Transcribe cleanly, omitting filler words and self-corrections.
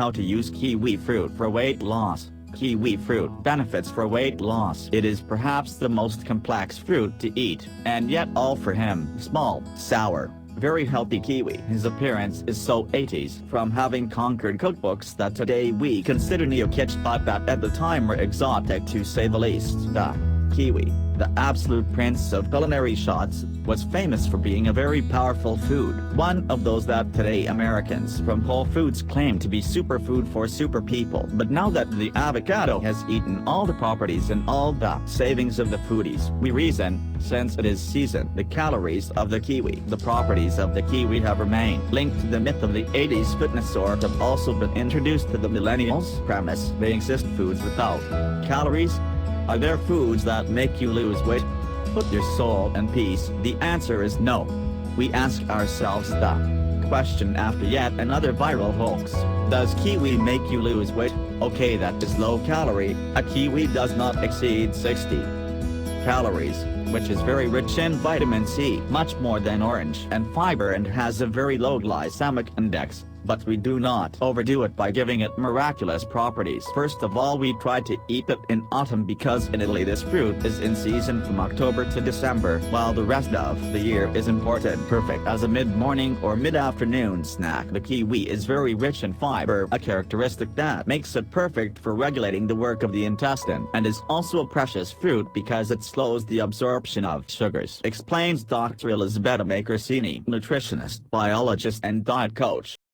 how to use kiwi fruit for weight loss. Kiwi fruit benefits for weight loss. It is perhaps the most complex fruit to eat, and yet all for him. Small, sour, very healthy kiwi. His appearance is so 80s from having conquered cookbooks that today we consider neo-kitsch, but that at the time were exotic to say the least. The kiwi, the absolute prince of culinary shots, was famous for being a very powerful food, one of those that today Americans from Whole Foods claim to be superfood for super people. But now that the avocado has eaten all the properties and all the savings of the foodies, we reason, since it is seasoned, the calories of the kiwi, the properties of the kiwi have remained linked to the myth of the 80s fitness, or have also been introduced to the millennials premise. They exist foods without calories. Are there foods that make you lose weight? Put your soul in peace. The answer is no. We ask ourselves the question after yet another viral hoax. Does kiwi make you lose weight? Okay, that is low calorie. A kiwi does not exceed 60 calories, which is very rich in vitamin C, much more than orange, and fiber, and has a very low glycemic index. But we do not overdo it by giving it miraculous properties. First of all, we try to eat it in autumn because in Italy this fruit is in season from October to December, while the rest of the year is imported. Perfect as a mid-morning or mid-afternoon snack. The kiwi is very rich in fiber, a characteristic that makes it perfect for regulating the work of the intestine, and is also a precious fruit because it slows the absorption of sugars, explains Dr. Elisabetta Makersini, nutritionist, biologist and diet coach.